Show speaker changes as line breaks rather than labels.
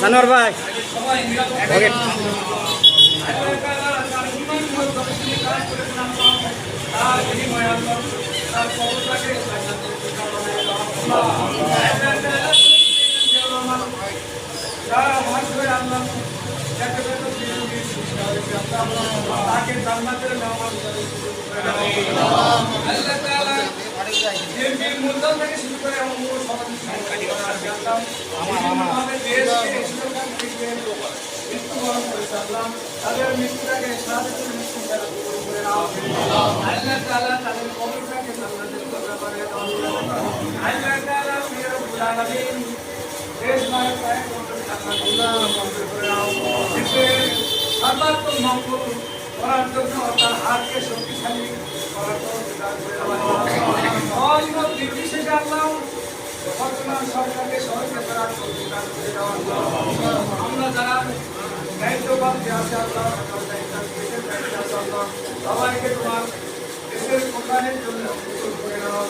সানোয়ার ভাই ওকে
তাদের মৃত্যুটাকে সাহায্যের মৃত্যু করে নাও আল্লাহ তাআলা তাদের কবরটাকে জান্নাতের ব্যাপারে দাও আল্লাহ তাআলা মেরে বুলালামিন দেশ মায়ের পায়ে করতে আল্লাহ মঞ্জুর করে নাও এতে সর্বাত্ম মঙ্গল করার জন্য তার হাতকে শক্তিশালী করার জন্য দান করে দাও আল্লাহ নির্বিশেষে আল্লাহ বর্তমান সরকারকে সহযোগিতা করার জন্য দান করে দাও আমরা যারা দায়িত্ববান যে আছে আল্লাহ সবাইকে তোমার দেশের কল্যাণের জন্য করে নাও